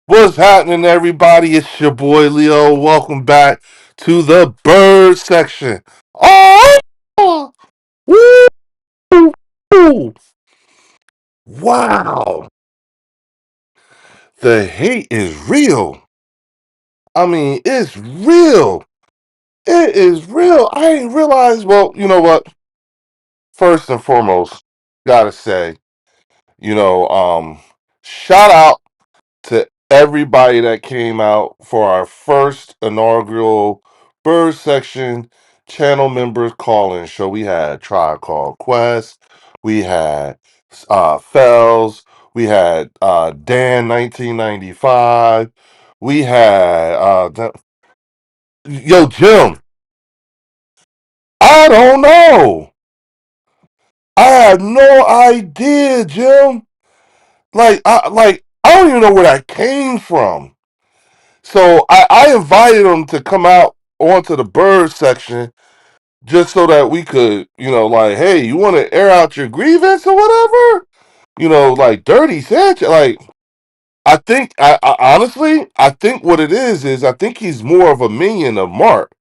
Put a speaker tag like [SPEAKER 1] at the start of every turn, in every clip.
[SPEAKER 1] What's happening, everybody? It's your boy Leo. Welcome back to the bird section. Oh, woo! Wow, the hate is real. I mean, it's real. It is real. I didn't realize. Well, you know what? First and foremost, gotta say, you know, shout out to everybody that came out for our first inaugural Bird Section channel members call-in show. We had Tribe Called Quest, we had Fells, we had Dan 1995, we had Yo Jim. I don't know. I had no idea, Jim. I don't even know where that came from. So I invited them to come out onto the bird section just so that we could, like, hey, you want to air out your grievance or whatever? Like Dirty Sanchez. Like, I honestly, I think what it is I think he's more of a minion of Mark.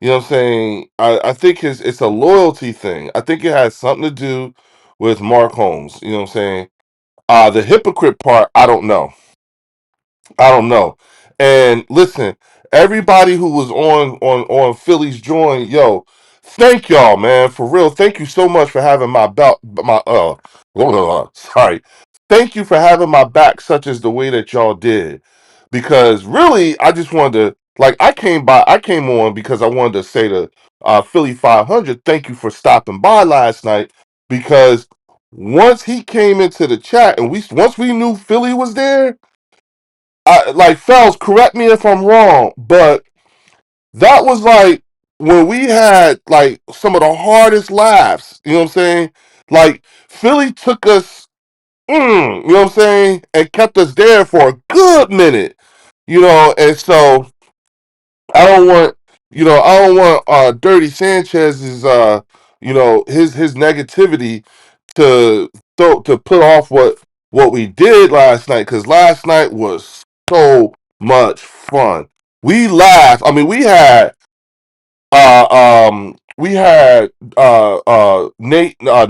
[SPEAKER 1] You know what I'm saying? I think it's a loyalty thing. I think it has something to do with Mark Holmes. You know what I'm saying? The hypocrite part, I don't know. I don't know. And listen, everybody who was on Philly's join, yo, thank y'all, man, for real. Thank you so much for having my belt, sorry. Thank you for having my back, such as the way that y'all did, because really, I just wanted to, like, I came on because I wanted to say to Philly 500, thank you for stopping by last night, because once he came into the chat and once we knew Philly was there. Like Fells, correct me if I'm wrong, but that was like when we had like some of the hardest laughs. You know what I'm saying? Like Philly took us, you know what I'm saying, and kept us there for a good minute. And so I don't want Dirty Sanchez's his negativity to put off what we did last night, because last night was so much fun. We laughed. I mean, we had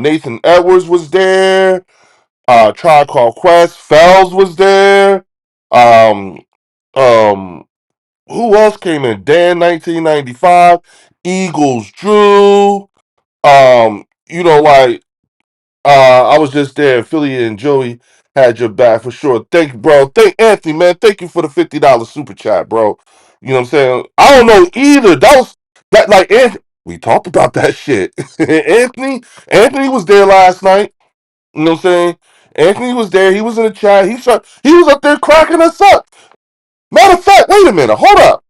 [SPEAKER 1] Nathan Edwards was there. Tribe Called Quest, Fells was there. Um, um, who else came in? Dan 1995, Eagles Drew. Like I was just there. Philly and Joey had your back for sure. Thank you, bro. Thank Anthony, man. Thank you for the $50 super chat, bro. You know what I'm saying? I don't know either. That was that like Anthony. We talked about that shit. Anthony was there last night. You know what I'm saying? Anthony was there. He was in the chat. He was up there cracking us up. Matter of fact, wait a minute. Hold up.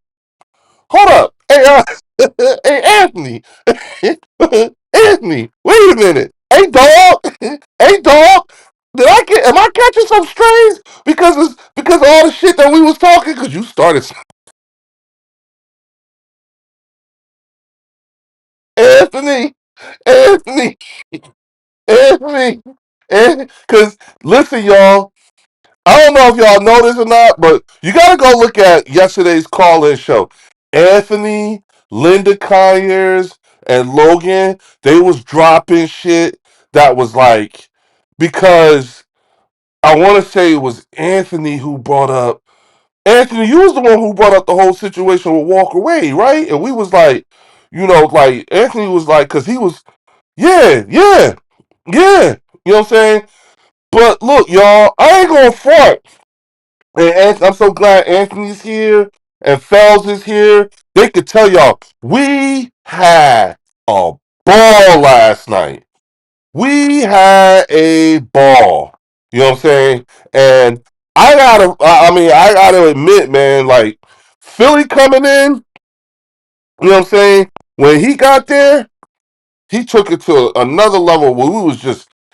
[SPEAKER 1] Hold up. Hey, hey, Anthony. Anthony, wait a minute. Hey, dog. Hey, dog. Am I catching some strays? Because of all the shit that we was talking? Because you started. Anthony. Anthony. Anthony. Because, listen, y'all. I don't know if y'all know this or not, but you gotta go look at yesterday's call-in show. Anthony, Linda Conyers, and Logan, they was dropping shit that was like, because I want to say it was Anthony who brought up. Anthony, you was the one who brought up the whole situation with Walker Wade, right? And we was like, like Anthony was like, because he was, yeah, yeah, yeah. You know what I'm saying? But look, y'all, I ain't gonna front. And I'm so glad Anthony's here and Fells is here. They could tell y'all we had a ball last night. We had a ball. You know what I'm saying? And I gotta admit, man, like Philly coming in, you know what I'm saying? When he got there, he took it to another level where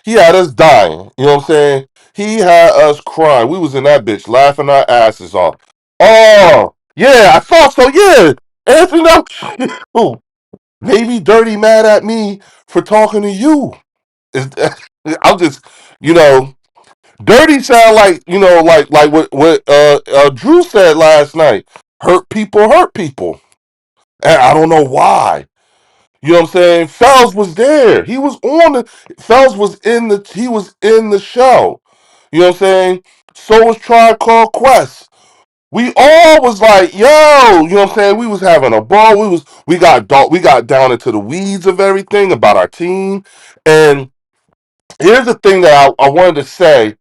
[SPEAKER 1] he had us dying. You know what I'm saying? He had us crying. We was in that bitch laughing our asses off. Oh, yeah, I thought so. Yeah. Anthony, oh, maybe Dirty mad at me for talking to you. I'm just, you know, Dirty sound like like what Drew said last night. Hurt people, and I don't know why. You know what I'm saying? Fells was there. He was on the. Fells was in the. He was in the show. You know what I'm saying? So was Tribe Called Quest. We all was like, yo, you know what I'm saying? We was having a ball. We got down into the weeds of everything about our team. And here's the thing that I wanted to say.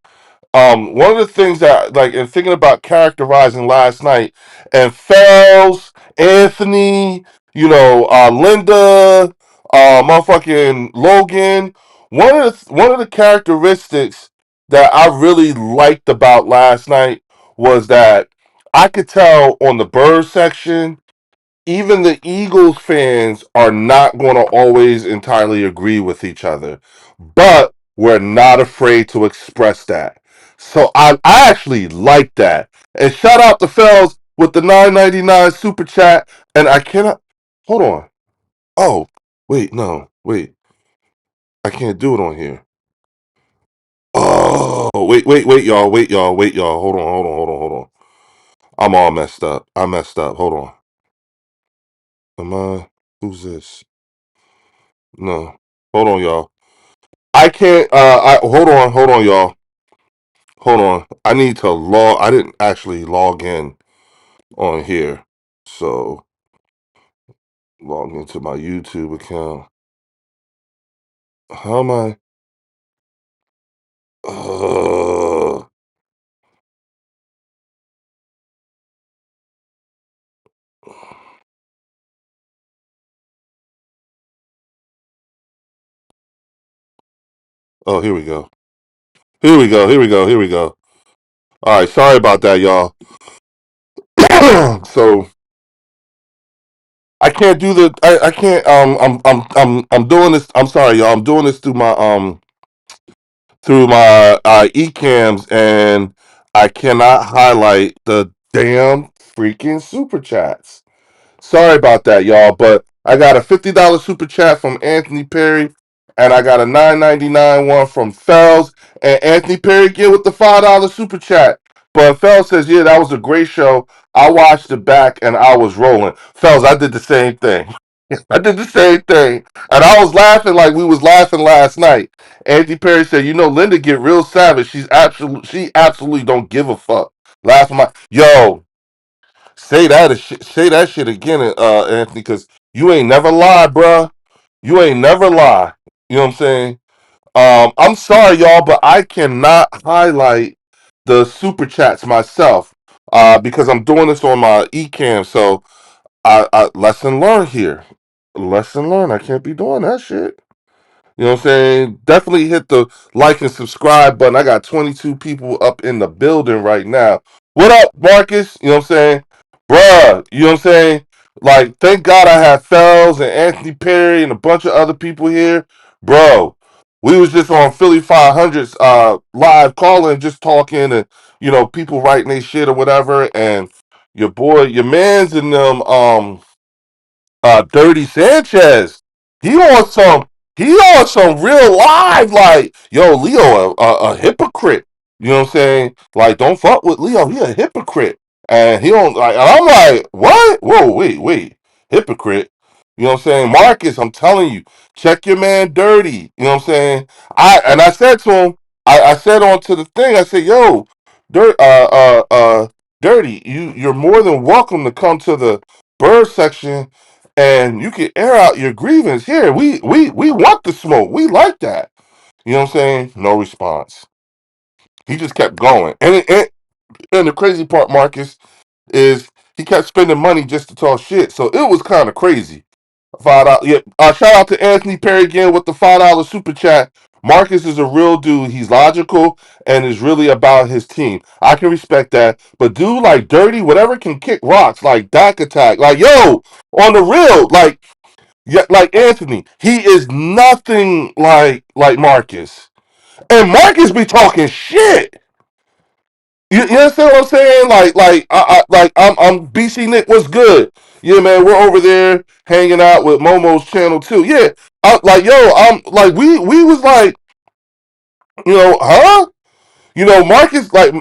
[SPEAKER 1] One of the things that, like, in thinking about characterizing last night, and Fells, Anthony, Linda, motherfucking Logan. One of the characteristics that I really liked about last night was that I could tell on the Bird section, even the Eagles fans are not going to always entirely agree with each other, but we're not afraid to express that. So I actually like that. And shout out to Fells with the 9.99 super chat. And I cannot hold on. Oh, wait, no, wait. I can't do it on here. Oh, wait, y'all. Hold on. I'm all messed up. I messed up. Hold on. Am I? Who's this? No. Hold on, y'all. I can't. Hold on, y'all. Hold on. I need to log. I didn't actually log in on here, so log into my YouTube account. How am I? Uh, oh, here we go. Here we go. All right, sorry about that, y'all. So I can't do the. I can't. I'm doing this. I'm sorry, y'all. I'm doing this through my eCams, and I cannot highlight the damn freaking super chats. Sorry about that, y'all, but I got a $50 super chat from Anthony Perry, and I got a $9.99 one from Fells, and Anthony Perry again with the $5 super chat. But Fells says, yeah, that was a great show. I watched it back and I was rolling. Fells, I did the same thing. I did the same thing. And I was laughing like we was laughing last night. Anthony Perry said, Linda get real savage. She absolutely don't give a fuck. Last my yo, say that shit again, Anthony, because you ain't never lie, bruh. You ain't never lie. You know what I'm saying? I'm sorry, y'all, but I cannot highlight the super chats myself because I'm doing this on my eCam. So I lesson learned here. Lesson learned. I can't be doing that shit. You know what I'm saying? Definitely hit the like and subscribe button. I got 22 people up in the building right now. What up, Marcus? You know what I'm saying? Bruh, you know what I'm saying? Like, thank God I have Fells and Anthony Perry and a bunch of other people here. Bro, we was just on Philly 500's live calling, just talking and, people writing their shit or whatever. And your man's in them, Dirty Sanchez. He on some he on some real live like yo Leo a hypocrite. You know what I'm saying? Like don't fuck with Leo. He a hypocrite, and he don't like. And I'm like, what? Whoa, wait, hypocrite. You know what I'm saying? Marcus, I'm telling you, check your man Dirty. You know what I'm saying? I said to him, I said onto the thing, I said, yo, Dirty, you're more than welcome to come to the bird section and you can air out your grievance here. We want the smoke. We like that. You know what I'm saying? No response. He just kept going. And the crazy part, Marcus, is he kept spending money just to talk shit. So it was kind of crazy. $5. Yeah. Shout out to Anthony Perry again with the $5 super chat. Marcus is a real dude. He's logical and is really about his team. I can respect that. But dude like Dirty, whatever can kick rocks, like Dak Attack, like yo, on the real, like yeah, like Anthony, he is nothing like Marcus. And Marcus be talking shit. You understand what I'm saying? I'm BC Nick. What's good? Yeah, man, we're over there hanging out with Momo's channel too. Yeah, like yo, I'm like we was like, huh? Marcus, like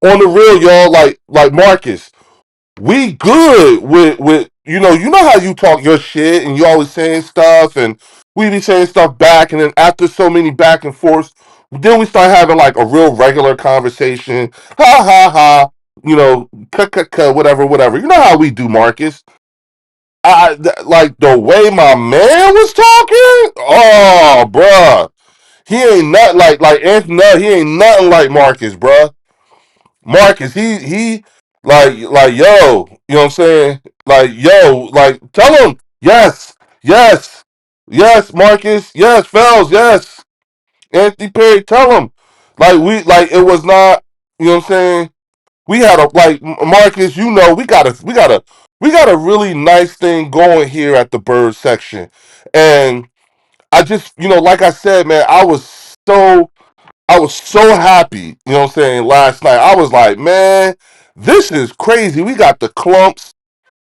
[SPEAKER 1] on the real, y'all, like Marcus, we good with how you talk your shit and you always saying stuff and we be saying stuff back, and then after so many back and forths, then we start having like a real regular conversation. Ha ha ha. Whatever, whatever. You know how we do, Marcus. Like the way my man was talking. Oh, bruh. He ain't nothing like Anthony. He ain't nothing like Marcus, bruh. Marcus, he like yo, you know what I'm saying? Like yo, like tell him yes, yes, yes, Marcus, yes, Fells, yes, Anthony Perry, tell him like it was not, you know what I'm saying? We had a like Marcus, we got a really nice thing going here at the bird section, and I just like I said, man, I was so happy, you know what I'm saying, last night. I was like, man, this is crazy. We got the clumps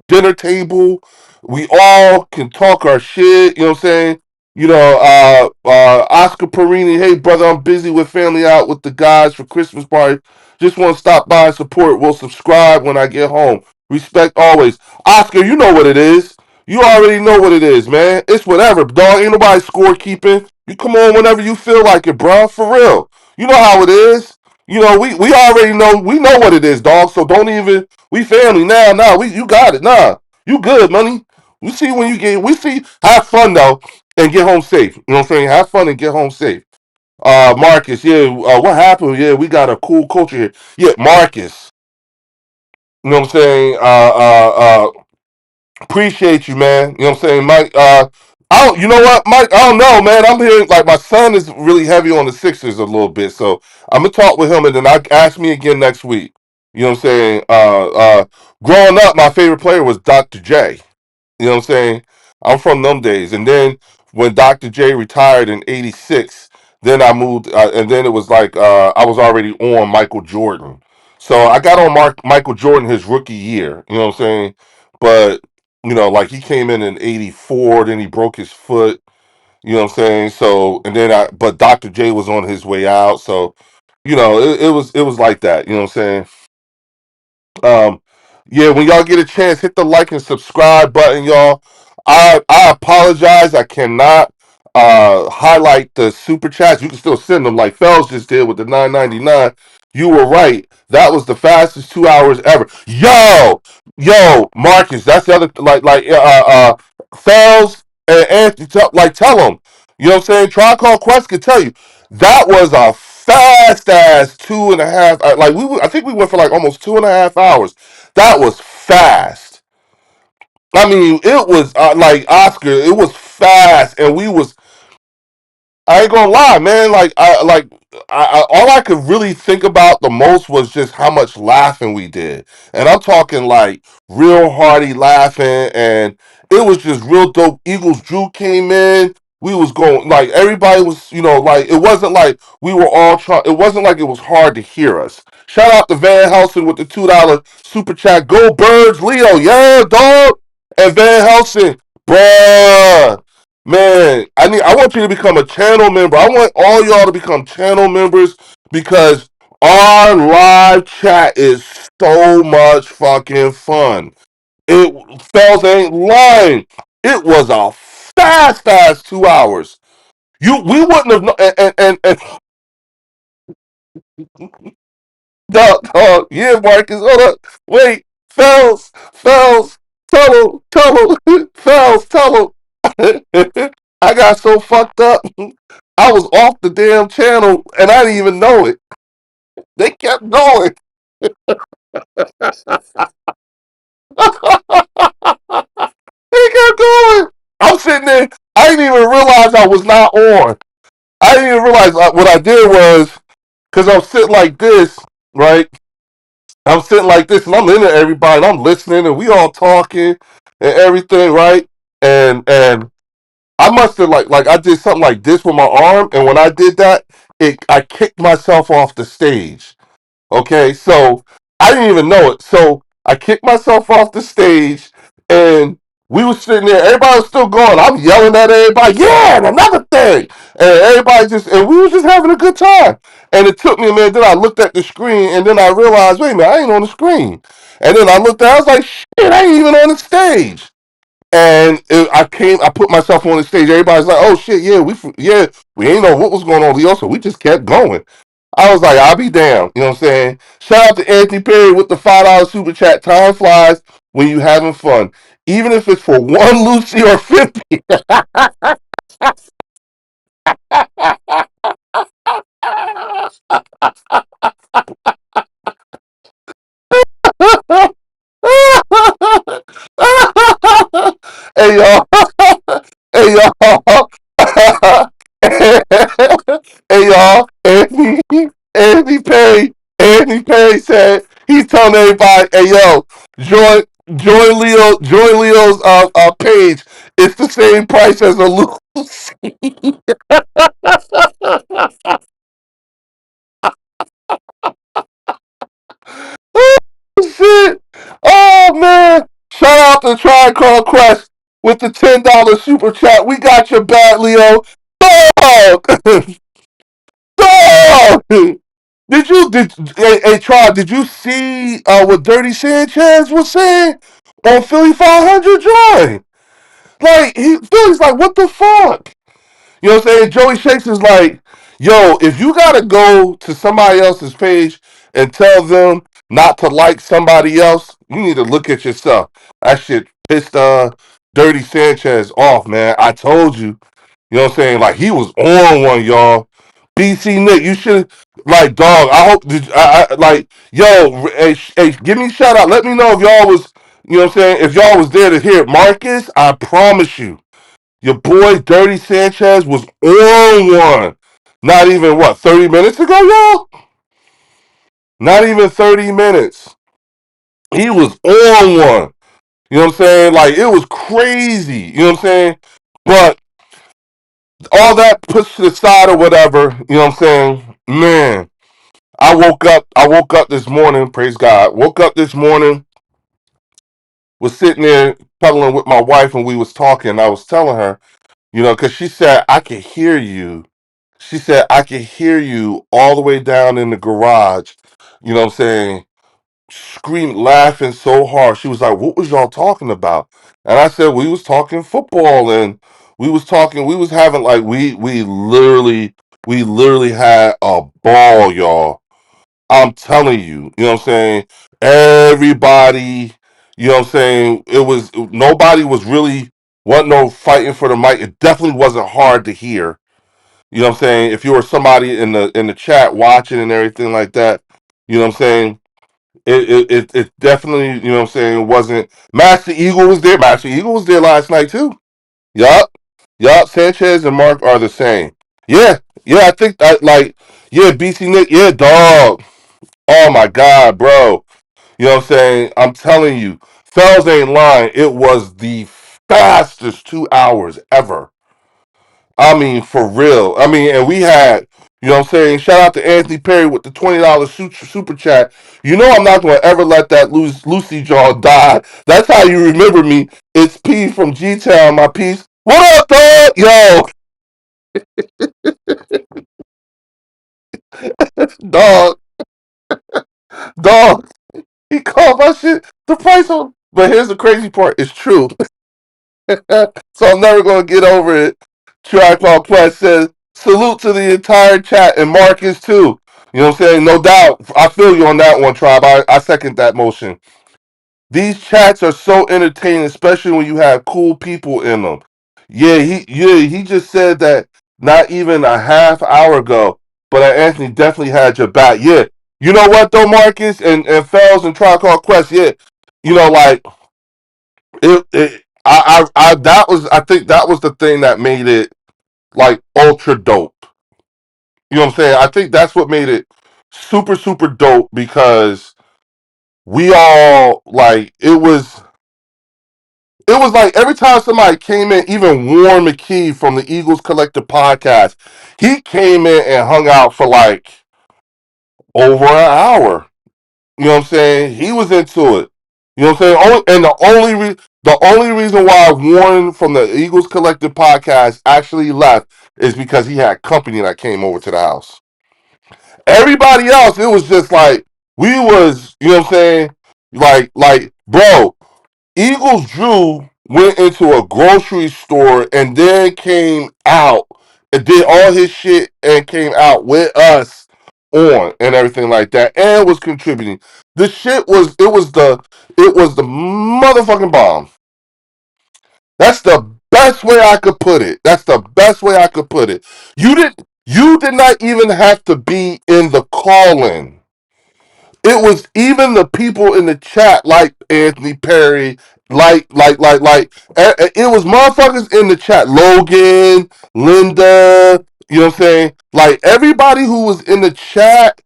[SPEAKER 1] dinner table. We all can talk our shit. You know what I'm saying? Oscar Perini. Hey, brother, I'm busy with family out with the guys for Christmas party. Just want to stop by and support. We'll subscribe when I get home. Respect always. Oscar, you know what it is. You already know what it is, man. It's whatever, dog. Ain't nobody scorekeeping. You come on whenever you feel like it, bro. For real. You know how it is. We already know. We know what it is, dog. So don't even. We family now. Nah, you got it. Nah, you good, money. We see when you get. We see. Have fun though, and get home safe. You know what I'm saying? Have fun and get home safe. Marcus. Yeah. What happened? Yeah, we got a cool culture here. Yeah, Marcus. You know what I'm saying? Appreciate you, man. You know what I'm saying, Mike? I don't. You know what, Mike? I don't know, man. I'm hearing like my son is really heavy on the Sixers a little bit, so I'm gonna talk with him, and then ask me again next week. You know what I'm saying? Growing up, my favorite player was Dr. J. You know what I'm saying? I'm from them days, and then when Dr. J retired in '86, then I moved, and then it was like I was already on Michael Jordan, so I got on Michael Jordan his rookie year. You know what I'm saying? But like he came in '84, then he broke his foot. You know what I'm saying? So and then but Dr. J was on his way out, so it was like that. You know what I'm saying? Um, yeah, when y'all get a chance, hit the like and subscribe button, y'all. I apologize. I cannot highlight the super chats. You can still send them like Fells just did with the 9.99. You were right. That was the fastest 2 hours ever. Yo, Marcus. That's the other Fells and Anthony. Tell them. You know what I'm saying? Try call Quest can tell you that was a fast ass 2.5. I think we went for like almost 2.5 hours. That was fast. I mean, it was like Oscar. It was fast, and we was. I ain't gonna lie, man. All I could really think about the most was just how much laughing we did, and I'm talking like real hearty laughing, and it was just real dope. Eagles Drew came in. We was going like everybody was, like it wasn't like we were all trying. It wasn't like it was hard to hear us. Shout out to Van Helsing with the $2 super chat. Go Birds, Leo, yeah, dog, and Van Helsing, bruh. Man, I want you to become a channel member. I want all y'all to become channel members because our live chat is so much fucking fun. It Fells ain't lying. It was a fast 2 hours. We wouldn't have and yeah, Marcus, hold up. Wait, Fells, tell him, Fells, tell him. I got so fucked up. I was off the damn channel and I didn't even know it. They kept going. They kept going. I'm sitting there. I didn't even realize I was not on. I didn't even realize what I did was because I'm sitting like this, right? I'm sitting like this and I'm into everybody and I'm listening and we all talking and everything, right? And I must have like I did something like this with my arm, and when I did that, I kicked myself off the stage. Okay, so I didn't even know it. So I kicked myself off the stage, and We was sitting there, everybody was still going. I'm yelling at everybody, yeah, and another thing. And everybody just, and we was just having a good time. And it took me a minute, then I looked at the screen, and then I realized, wait a minute, I ain't on the screen. And then I looked at it, I was like, shit, I ain't even on the stage. And I put myself on the stage. Everybody's like, "Oh shit, yeah, we ain't know what was going on, Leo." So we just kept going. I was like, "I'll be damned," you know what I'm saying? Shout out to Anthony Perry with the $5 super chat. Time flies when you having fun, even if it's for one Lucy or 50. Hey y'all, hey y'all, hey y'all, Anthony Perry, Anthony Perry said he's telling everybody, hey yo, join join Leo's page. It's the same price as a Lucy. Shit. Oh man. Shout out to Triangle Quest with the $10 super chat. We got your back, Leo. Dog! Dog! Hey Try, did you see what Dirty Sanchez was saying on Philly 500 join? Like Philly's like, what the fuck? You know what I'm saying? Joey Shakes is like, yo, if you gotta go to somebody else's page and tell them not to like somebody else, you need to look at yourself. That shit pissed Dirty Sanchez off, man. I told you. You know what I'm saying? Like he was on one, y'all. BC Nick, you should like dog. I hope like yo, hey, give me a shout out. Let me know if y'all was, you know what I'm saying, if y'all was there to hear it. Marcus, I promise you. Your boy Dirty Sanchez was on one. Not even what, 30 minutes ago, y'all? Not even 30 minutes. He was on one. You know what I'm saying? Like it was crazy. You know what I'm saying? But all that pushed to the side or whatever, you know what I'm saying? Man, I woke up this morning, praise God. Woke up this morning, was sitting there cuddling with my wife and we was talking. I was telling her, you know, because she said, I could hear you. She said, I could hear you all the way down in the garage, you know what I'm saying, scream, laughing so hard. She was like, what was y'all talking about? And I said, we was talking football and we was having like, we literally had a ball, y'all. I'm telling you, you know what I'm saying? Everybody, you know what I'm saying? Nobody was really, wasn't no fighting for the mic. It definitely wasn't hard to hear. You know what I'm saying? If you were somebody in the chat watching and everything like that, you know what I'm saying? It definitely, you know what I'm saying, wasn't. Master Eagle was there. Master Eagle was there last night too. Yup. Yup. Sanchez and Mark are the same. Yeah. Yeah, I think that like yeah, BC Nick, yeah, dog. Oh my God, bro. You know what I'm saying? I'm telling you, Fells ain't lying. It was the fastest 2 hours ever. I mean, for real. I mean, and we had, you know what I'm saying? Shout out to Anthony Perry with the $20 super chat. You know I'm not going to ever let that Lucy jaw die. That's how you remember me. It's P from G-Town, my piece. What up, dog? Yo, dog, dog. He called my shit the price on. But here's the crazy part. It's true. So I'm never going to get over it. Tripod Quest says, salute to the entire chat and Marcus too. You know what I'm saying? No doubt. I feel you on that one, Tribe. I second that motion. These chats are so entertaining, especially when you have cool people in them. He just said that not even a half hour ago, but Anthony definitely had your back. Yeah. You know what though, Marcus and Fells and Tripod Quest, yeah. You know, like that was I think that was the thing that made it like ultra dope. You know what I'm saying? I think that's what made it super super dope because we all like it was like every time somebody came in, even Warren McKee from the Eagles Collective podcast, he came in and hung out for like over an hour. You know what I'm saying? He was into it. You know what I'm saying? And the only reason why Warren from the Eagles Collective podcast actually left is because he had company that came over to the house. Everybody else, it was just like we was, you know what I'm saying? Bro, Eagles Drew went into a grocery store and then came out and did all his shit and came out with us on and everything like that and was contributing. The shit was it was the motherfucking bomb. That's the best way I could put it. That's the best way I could put it. You did not even have to be in the call-in. It was even the people in the chat, like Anthony Perry, it was motherfuckers in the chat. Logan, Linda, you know what I'm saying? Like everybody who was in the chat,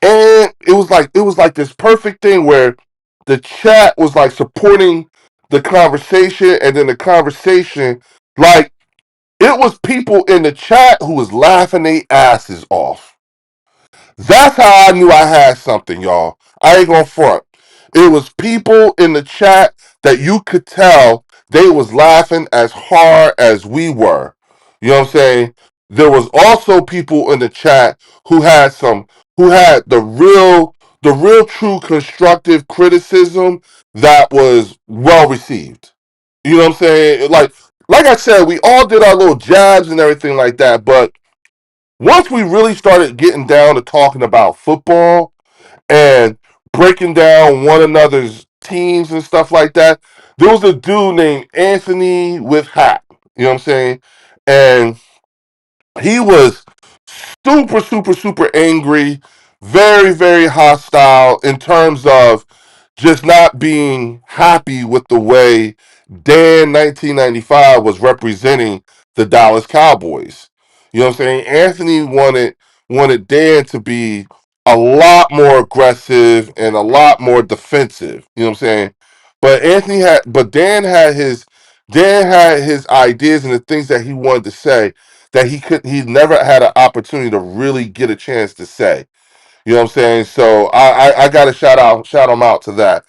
[SPEAKER 1] and it was like this perfect thing where the chat was like supporting the conversation, and then the conversation, like it was people in the chat who was laughing their asses off. That's how I knew I had something, y'all. I ain't gonna front. It was people in the chat that you could tell they was laughing as hard as we were. You know what I'm saying? There was also people in the chat who had the real true constructive criticism that was well received. You know what I'm saying? Like I said, we all did our little jabs and everything like that, but once we really started getting down to talking about football and breaking down one another's teams and stuff like that, there was a dude named Anthony with Hat. You know what I'm saying? And he was super, super, super angry, very, very hostile in terms of just not being happy with the way Dan 1995 was representing the Dallas Cowboys. You know what I'm saying? Anthony wanted Dan to be a lot more aggressive and a lot more defensive. You know what I'm saying? But Dan had his ideas and the things that he wanted to say that he never had an opportunity to really get a chance to say. You know what I'm saying? So I got to shout him out to that.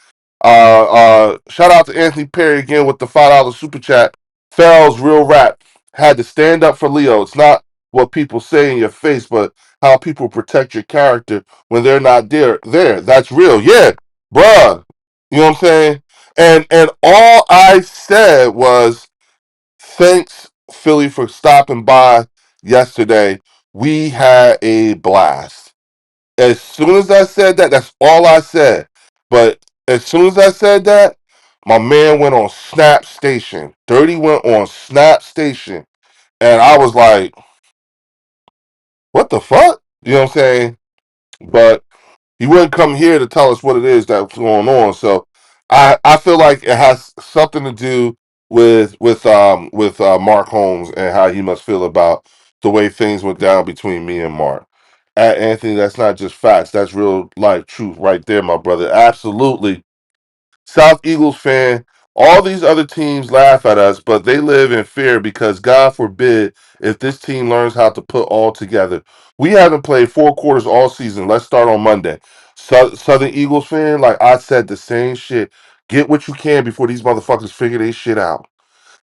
[SPEAKER 1] Shout out to Anthony Perry again with the $5 super chat. Fells real rap had to stand up for Leo. It's not what people say in your face, but how people protect your character when they're not there. That's real. Yeah, bruh. You know what I'm saying? And all I said was thanks, Philly, for stopping by yesterday. We had a blast. As soon as I said that, that's all I said. But as soon as I said that, my man went on Snap Station. Dirty went on Snap Station. And I was like, what the fuck? You know what I'm saying? But he wouldn't come here to tell us what it is that's going on. So I feel like it has something to do with Mark Holmes and how he must feel about the way things went down between me and Mark. Anthony, that's not just facts. That's real life truth right there, my brother. Absolutely. South Eagles fan, all these other teams laugh at us, but they live in fear because God forbid if this team learns how to put all together. We haven't played 4 quarters all season. Let's start on Monday. Southern Eagles fan, like I said, the same shit. Get what you can before these motherfuckers figure their shit out.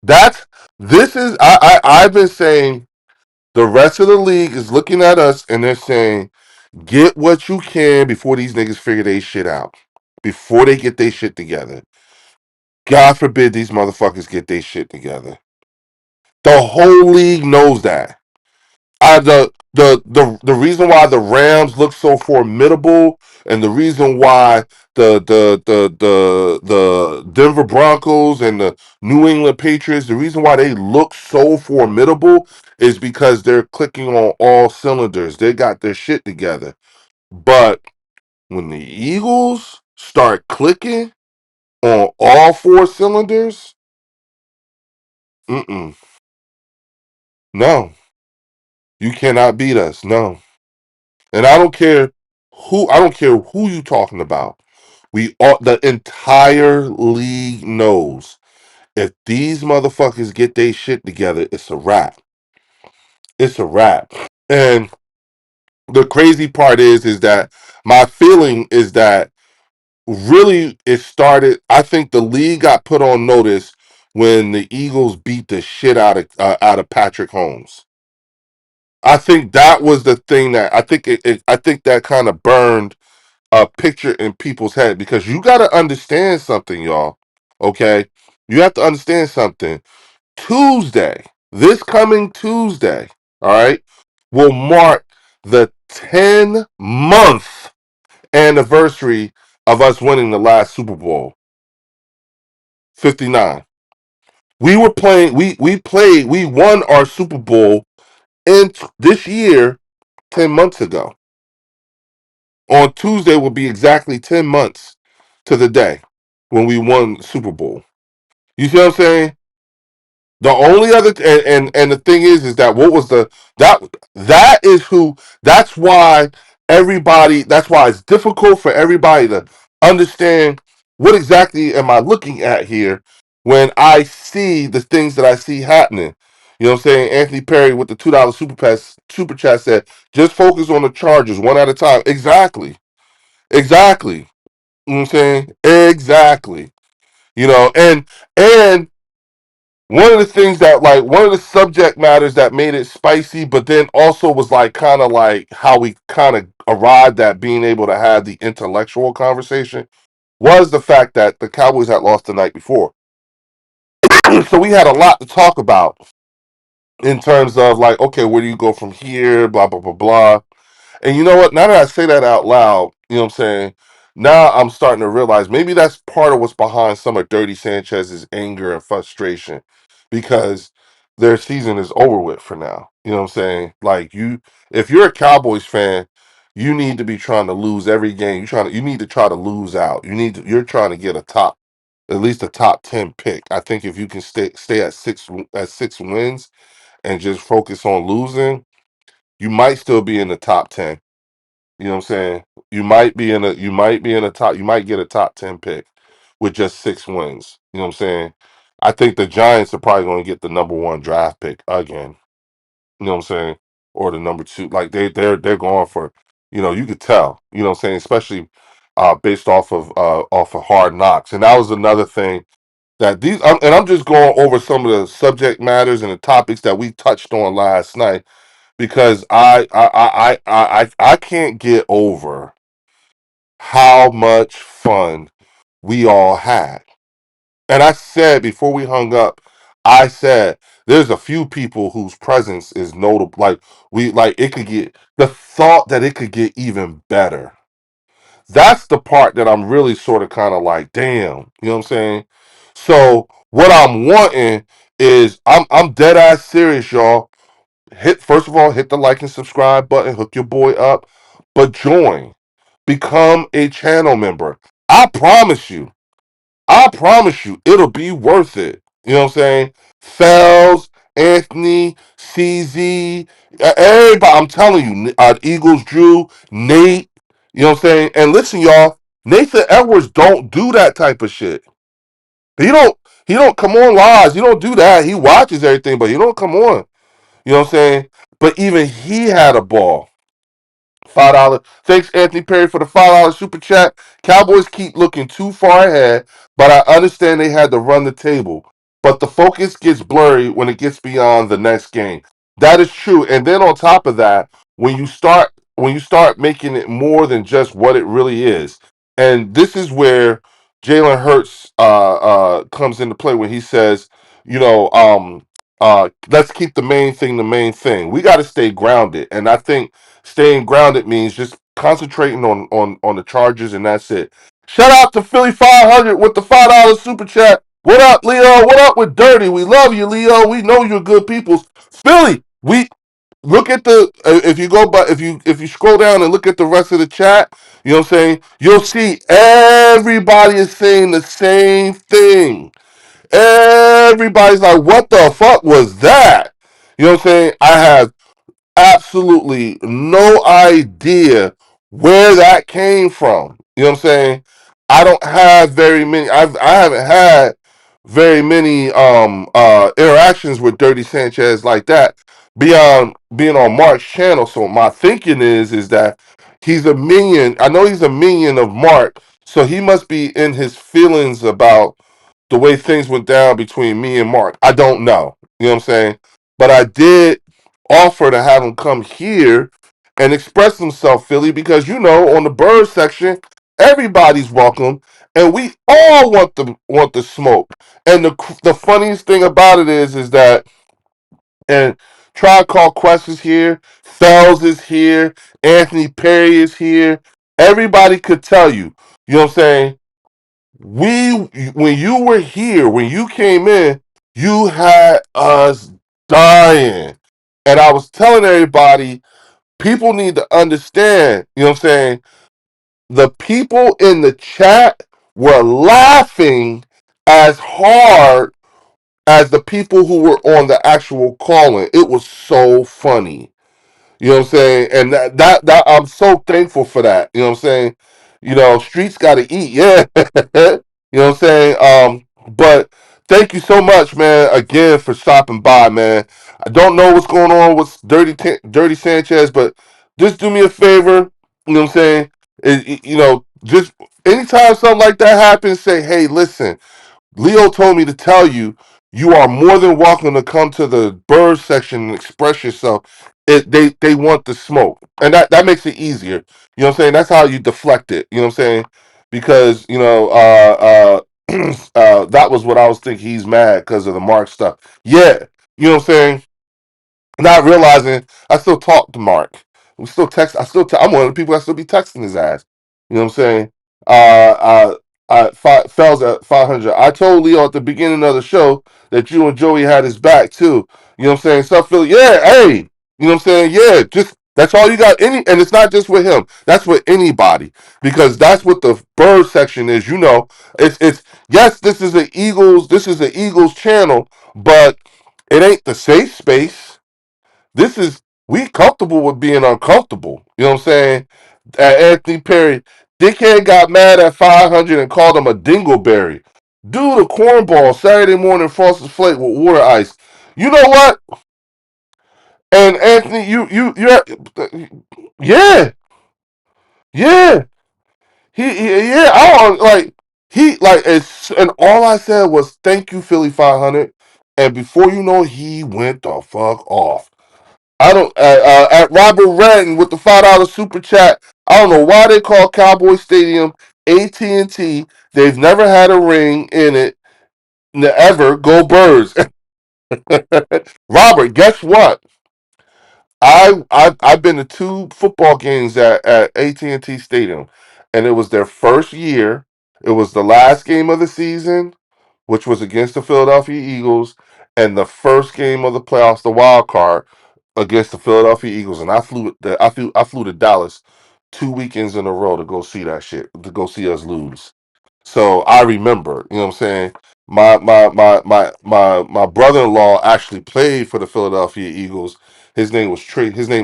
[SPEAKER 1] That's this is I've been saying the rest of the league is looking at us and they're saying, get what you can before these niggas figure their shit out. Before they get their shit together. God forbid these motherfuckers get their shit together. The whole league knows that. The reason why the Rams look so formidable, and the reason why the Denver Broncos and the New England Patriots, the reason why they look so formidable is because they're clicking on all cylinders. They got their shit together. But when the Eagles start clicking on all 4 cylinders, mm-mm, no, you cannot beat us. No. And I don't care who you talking about. The entire league knows if these motherfuckers get their shit together, it's a wrap. It's a wrap. And the crazy part is that my feeling is that really it started. I think the league got put on notice when the Eagles beat the shit out of Patrick Holmes. I think that was the thing that I think that kind of burned a picture in people's head because you got to understand something, y'all. Okay, you have to understand something. Tuesday, this coming Tuesday, all right, will mark the 10-month anniversary of us winning the last Super Bowl, 59. We were playing, we played, we won our Super Bowl in this year 10 months ago. On Tuesday will be exactly 10 months to the day when we won the Super Bowl. You see what I'm saying? The only other and the thing is that what was the that that is who that's why everybody that's why it's difficult for everybody to understand what exactly am I looking at here when I see the things that I see happening. You know what I'm saying? Anthony Perry with the $2 super chat said, just focus on the Chargers one at a time. Exactly. Exactly. You know what I'm saying? Exactly. You know, and one of the things that like one of the subject matters that made it spicy, but then also was like kind of like how we kind of arrived at being able to have the intellectual conversation was the fact that the Cowboys had lost the night before. So we had a lot to talk about in terms of like, okay, where do you go from here? Blah blah blah blah. And you know what? Now that I say that out loud, you know what I'm saying? Now I'm starting to realize maybe that's part of what's behind some of Dirty Sanchez's anger and frustration because their season is over with for now. You know what I'm saying? Like if you're a Cowboys fan, you need to be trying to lose every game. You need to try to lose out. You're trying to get at least a top 10 pick. I think if you can stay at 6 wins and just focus on losing, you might still be in the top 10. You know what I'm saying? You might get a top 10 pick with just 6 wins. You know what I'm saying? I think the Giants are probably going to get the number one draft pick again. You know what I'm saying? Or the number two. Like they're going for, you could tell, you know what I'm saying, especially based off of hard knocks. And that was another thing that and I'm just going over some of the subject matters and the topics that we touched on last night because I can't get over how much fun we all had. And I said before we hung up, I said there's a few people whose presence is notable. Like it could get the thought that it could get even better. That's the part that I'm really sort of kind of like, damn, you know what I'm saying? So what I'm wanting is I'm dead ass serious, y'all. First of all, hit the like and subscribe button, hook your boy up, but join. Become a channel member. I promise you. I promise you, it'll be worth it. You know what I'm saying? Fells, Anthony, CZ, everybody. I'm telling you, Eagles, Drew, Nate. You know what I'm saying? And listen, y'all, Nathan Edwards don't do that type of shit. He don't. He don't come on live. He don't do that. He watches everything, but he don't come on. You know what I'm saying? But even he had a ball. $5. Thanks, Anthony Perry, for the $5 super chat. Cowboys keep looking too far ahead, but I understand they had to run the table. But the focus gets blurry when it gets beyond the next game. That is true. And then on top of that, when you start making it more than just what it really is, and this is where Jalen Hurts comes into play when he says, let's keep the main thing the main thing. We got to stay grounded, and I think staying grounded means just concentrating on the Chargers, and that's it. Shout out to Philly 500 with the $5 super chat. What up, Leo? What up with Dirty? We love you, Leo. We know you're good people. Philly, we look at the if you go but if you scroll down and look at the rest of the chat, you know what I'm saying? You'll see everybody is saying the same thing. Everybody's like, what the fuck was that? You know what I'm saying? I have absolutely no idea where that came from. You know what I'm saying? I don't have very many. I haven't had very many interactions with Dirty Sanchez like that beyond being on Mark's channel. So my thinking is that he's a minion. I know he's a minion of Mark. So he must be in his feelings about the way things went down between me and Mark. I don't know. You know what I'm saying? But I did offer to have him come here and express himself, Philly, because on the bird section, everybody's welcome, and we all want the smoke. And the funniest thing about it is that and Tribe Called Quest is here, Fells is here, Anthony Perry is here. Everybody could tell you. You know what I'm saying? We when you were here, when you came in, you had us dying. And I was telling everybody, people need to understand, you know what I'm saying? The people in the chat were laughing as hard as the people who were on the actual calling. It was so funny. You know what I'm saying? And that I'm so thankful for that. You know what I'm saying? Streets gotta eat, yeah. You know what I'm saying? But thank you so much, man, again for stopping by, man. I don't know what's going on with Dirty Sanchez, but just do me a favor. You know what I'm saying? Just anytime something like that happens, say, hey, listen, Leo told me to tell you, you are more than welcome to come to the bird section and express yourself. They want the smoke, and that makes it easier. You know what I'm saying? That's how you deflect it. You know what I'm saying? Because that was what I was thinking. He's mad because of the Mark stuff. Yeah, you know what I'm saying? Not realizing I still talk to Mark. We still text. I'm one of the people that still be texting his ass. You know what I'm saying? Fells at 500. I told Leo at the beginning of the show that you and Joey had his back too. You know what I'm saying? Stuff Philly. Yeah, hey. You know what I'm saying? Yeah, just that's all you got. And it's not just with him. That's with anybody because that's what the bird section is. It's yes. This is the Eagles channel, but it ain't the safe space. This is we comfortable with being uncomfortable. You know what I'm saying? Anthony Perry, dickhead got mad at 500 and called him a dingleberry. Dude, a cornball Saturday morning frosted flake with water ice. You know what? And Anthony, yeah, yeah, yeah. I don't like and all I said was thank you, Philly 500. And before you know, he went the fuck off. I don't at Robert Redden with the $5 super chat. I don't know why they call Cowboy Stadium AT&T. They've never had a ring in it. Ever go Birds. Robert, guess what? I've been to two football games at AT&T Stadium, and it was their first year. It was the last game of the season, which was against the Philadelphia Eagles, and the first game of the playoffs, the wild card, against the Philadelphia Eagles. And I flew to Dallas 2 weekends in a row to go see that shit, to go see us lose. So I remember, you know what I'm saying? My brother-in-law actually played for the Philadelphia Eagles. His name is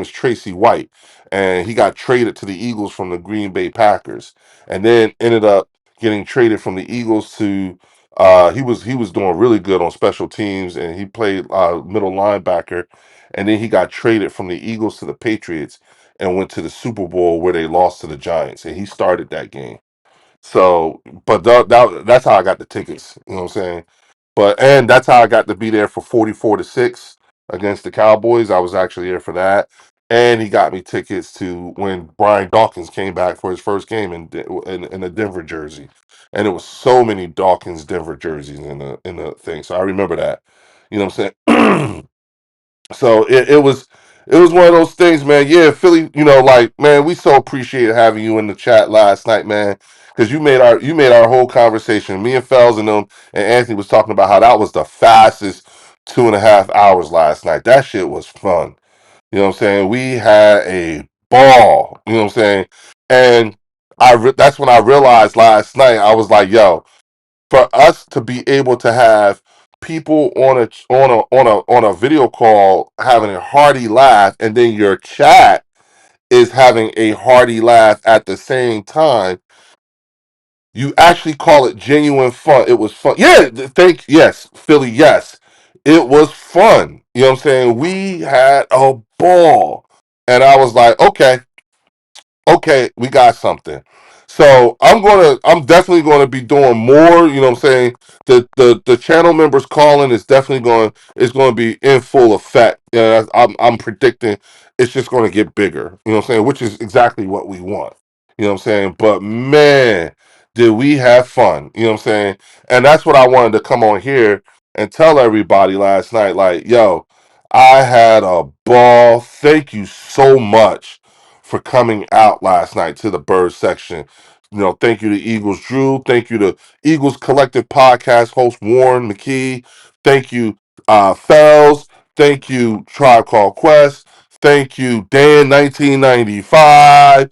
[SPEAKER 1] Tracy White, and he got traded to the Eagles from the Green Bay Packers, and then ended up getting traded from the Eagles to he was doing really good on special teams, and he played middle linebacker, and then he got traded from the Eagles to the Patriots and went to the Super Bowl where they lost to the Giants, and he started that game. So, but that's how I got the tickets. You know what I'm saying? And that's how I got to be there for 44-6 against the Cowboys. I was actually there for that, and he got me tickets to when Brian Dawkins came back for his first game in the Denver jersey, and it was so many Dawkins Denver jerseys in the thing. So I remember that. You know what I'm saying? So it was one of those things, man. Yeah, Philly. Like, man, we so appreciate having you in the chat last night, man, because you made our whole conversation. Me and Fells and them and Anthony was talking about how that was the fastest 2.5 hours last night. That shit was fun. You know what I'm saying? We had a ball. You know what I'm saying? And that's when I realized last night. I was like, yo, for us to be able to have people on a video call having a hearty laugh, and then your chat is having a hearty laugh at the same time, you actually call it genuine fun. It was fun. Yeah, yes, Philly, yes. It was fun. You know what I'm saying? We had a ball. And I was like, okay, we got something. So I'm definitely gonna be doing more. You know what I'm saying? The channel members calling is definitely going to be in full effect. Yeah, I'm predicting it's just going to get bigger. You know what I'm saying? Which is exactly what we want. You know what I'm saying? But man, did we have fun? You know what I'm saying? And that's what I wanted to come on here and tell everybody last night. Like, yo, I had a ball. Thank you so much for coming out last night to the bird section. Thank you to Eagles Drew. Thank you to Eagles Collective podcast host Warren McKee. Thank you, Fells. Thank you, Tribe Called Quest. Thank you, Dan 1995.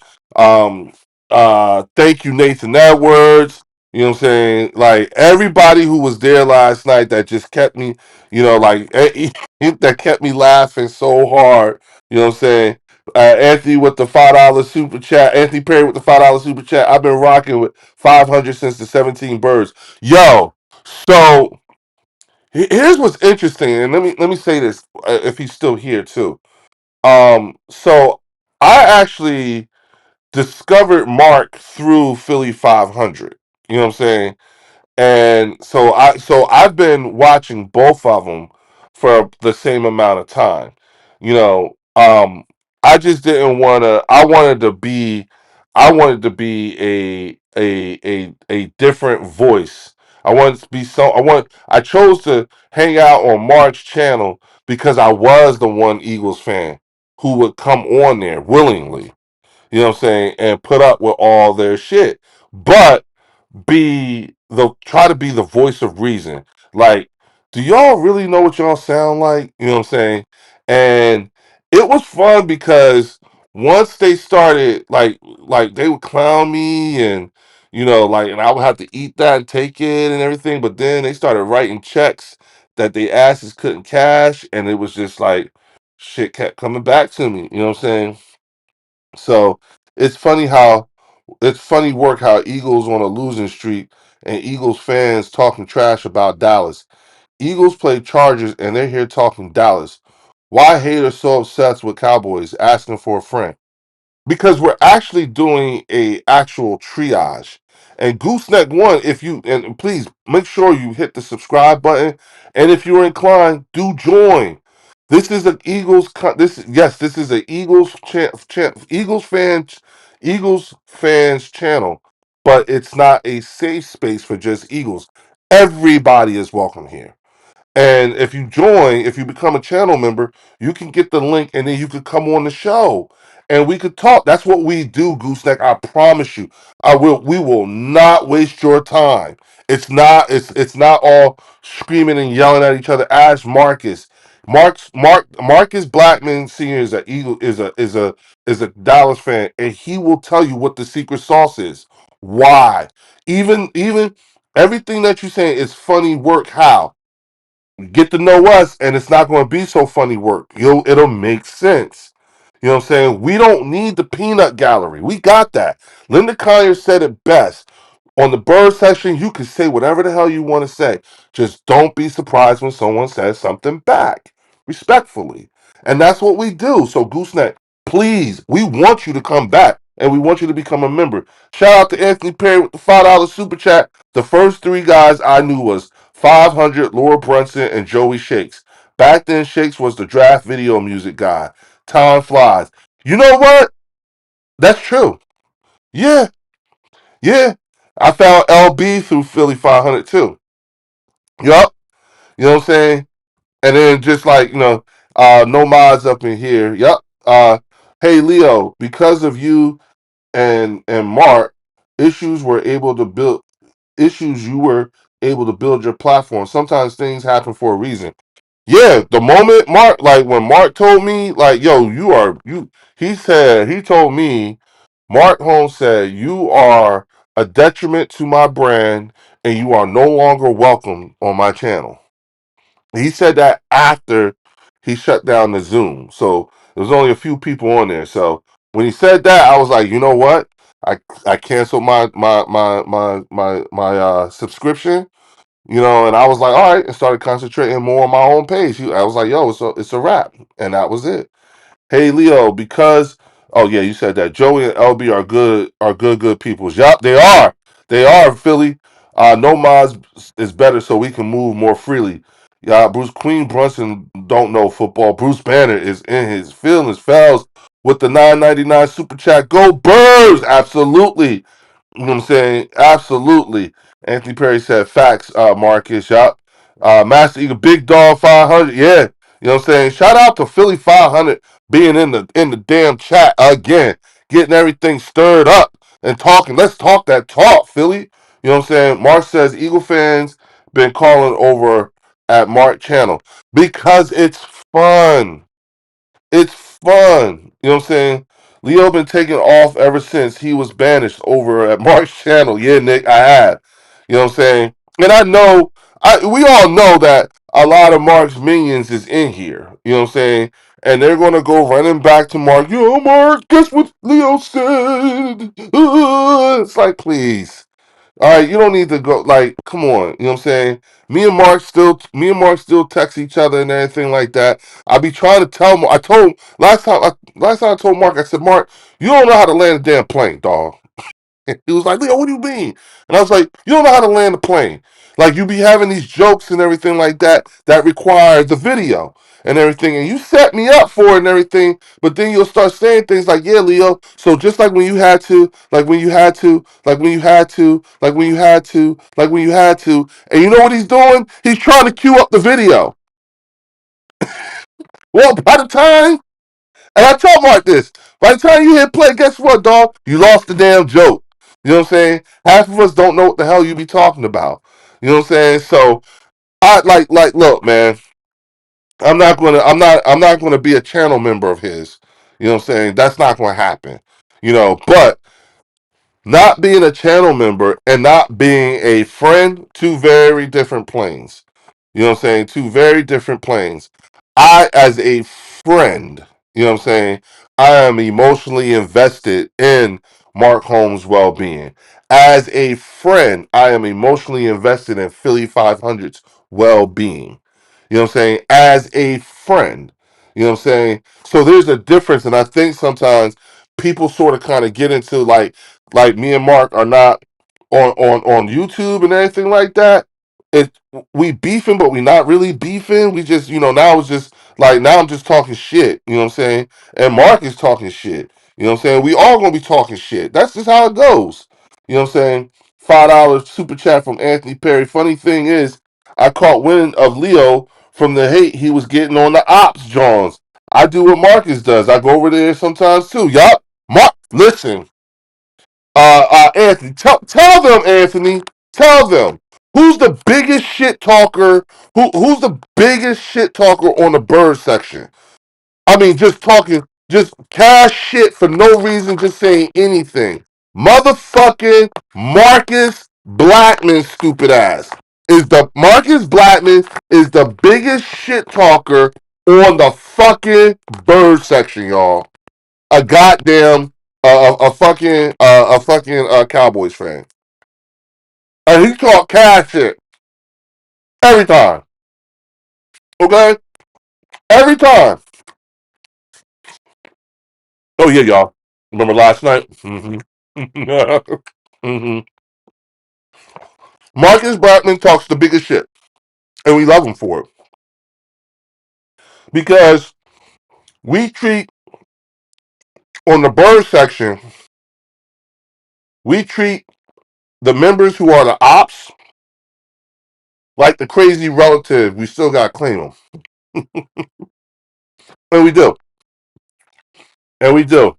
[SPEAKER 1] Thank you, Nathan Edwards. You know what I'm saying? Like everybody who was there last night that just kept me, that kept me laughing so hard. You know what I'm saying? Anthony with the $5 super chat. Anthony Perry with the $5 super chat. I've been rocking with 500 since the 17 birds. Yo, so here's what's interesting, and let me say this if he's still here too. So I actually discovered Mark through Philly 500. You know what I'm saying? And I've been watching both of them for the same amount of time. You know, I just didn't want to. I wanted to be a different voice. I chose to hang out on Mark's channel because I was the one Eagles fan who would come on there willingly. You know what I'm saying, and put up with all their shit. But try to be the voice of reason. Like, do y'all really know what y'all sound like? You know what I'm saying? And it was fun because once they started like they would clown me and and I would have to eat that and take it and everything, but then they started writing checks that they asses couldn't cash, and it was just like shit kept coming back to me. You know what I'm saying? So it's funny how it's funny work how Eagles on a losing streak and Eagles fans talking trash about Dallas. Eagles play Chargers and they're here talking Dallas. Why haters so obsessed with Cowboys asking for a friend? Because we're actually doing a actual triage. And Gooseneck One, if you and please make sure you hit the subscribe button, and if you're inclined, do join. This is an Eagles. This is an Eagles fans channel, but it's not a safe space for just Eagles. Everybody is welcome here. And if you become a channel member, you can get the link and then you could come on the show and we could talk. That's what we do, Gooseneck. I promise you. We will not waste your time. It's not all screaming and yelling at each other. Ask Marcus. Marcus Blackman Sr. is a Eagle is a Dallas fan, and he will tell you what the secret sauce is. Why? Even everything that you're saying is funny work. How? Get to know us, and it's not going to be so funny work. It'll make sense. You know what I'm saying? We don't need the peanut gallery. We got that. Linda Collier said it best. On the bird session, you can say whatever the hell you want to say. Just don't be surprised when someone says something back, respectfully. And that's what we do. So, Gooseneck, please, we want you to come back and we want you to become a member. Shout out to Anthony Perry with the $5 super chat. The first three guys I knew was 500, Laura Brunson, and Joey Shakes. Back then, Shakes was the draft video music guy. Time flies. You know what? That's true. Yeah, yeah. I found LB through Philly 500 too. Yup. You know what I'm saying? And then just like, no mods up in here. Yup. Hey Leo, because of you and Mark, issues you were able to build your platform. Sometimes things happen for a reason. Yeah, the moment Mark, like when Mark told me, like, yo, he told me, Mark Holmes said, you are a detriment to my brand and you are no longer welcome on my channel. He said that after he shut down the Zoom. So there was only a few people on there. So when he said that, I was like, you know what? I canceled my subscription, and I was like, all right, and started concentrating more on my own page. I was like, yo, it's a wrap, and that was it. Hey Leo, because Oh yeah, you said that. Joey and LB are good peoples. Yup, they are. They are Philly. No Mods is better, so we can move more freely. Yeah, Bruce Queen Brunson don't know football. Bruce Banner is in his feelings. Fells with the 9.99 super chat. Go Birds! Absolutely. You know what I'm saying? Absolutely. Anthony Perry said facts, Marcus. Yup. Master Eagle, Big Dog 500. Yeah. You know what I'm saying? Shout out to Philly 500 being in the damn chat again, getting everything stirred up and talking. Let's talk that talk, Philly. You know what I'm saying? Mark says Eagle fans been calling over at Mark channel because it's fun. It's fun. You know what I'm saying? Leo been taking off ever since he was banished over at Mark's channel. Yeah, Nick, I have. You know what I'm saying? And I know, we all know that a lot of Mark's minions is in here. You know what I'm saying? And they're gonna go running back to Mark. Yo, Mark, guess what Leo said? It's like, please. All right, you don't need to go. Like, come on, you know what I'm saying? Me and Mark still text each other and everything like that. I be trying to tell him. I told him last time I told Mark. I said, Mark, you don't know how to land a damn plane, dog. He was like, Leo, what do you mean? And I was like, you don't know how to land a plane. Like, you be having these jokes and everything like that that require the video and everything. And you set me up for it and everything. But then you'll start saying things like, yeah, Leo. So just like when you had to, like when you had to, like when you had to, like when you had to, like when you had to. And you know what he's doing? He's trying to cue up the video. Well, by the time, and I tell Mark this, by the time you hit play, guess what, dog? You lost the damn joke. You know what I'm saying? Half of us don't know what the hell you be talking about. You know what I'm saying? So I look, man, I'm not gonna be a channel member of his. You know what I'm saying? That's not gonna happen. But not being a channel member and not being a friend, two very different planes. You know what I'm saying? Two very different planes. I, as a friend, you know what I'm saying? I am emotionally invested in Mark Holmes' well being. As a friend, I am emotionally invested in Philly 500's well being. You know what I'm saying? As a friend. You know what I'm saying? So there's a difference, and I think sometimes people sort of kind of get into like me and Mark are not on YouTube and everything like that. It We beefing, but we not really beefing. We just now it's just like now I'm just talking shit. You know what I'm saying? And Mark is talking shit. You know what I'm saying? We all gonna be talking shit. That's just how it goes. You know what I'm saying? $5 super chat from Anthony Perry. Funny thing is, I caught wind of Leo from the hate he was getting on the ops Johns. I do what Marcus does. I go over there sometimes too. Yup. Mark, listen. Anthony, tell them, Anthony, tell them who's the biggest shit talker. Who's the biggest shit talker on the bird section? I mean, just talking, just cash shit for no reason, just saying anything. Motherfucking Marcus Blackman, stupid ass. Marcus Blackman is the biggest shit talker on the fucking bird section, y'all. A goddamn a fucking Cowboys fan, and he talk cash shit every time. Okay, every time. Oh yeah, y'all. Remember last night? hmm Marcus Blackman talks the biggest shit, and we love him for it because we treat on the bird section, we treat the members who are the ops like the crazy relative. We still gotta claim them, and we do, and we do.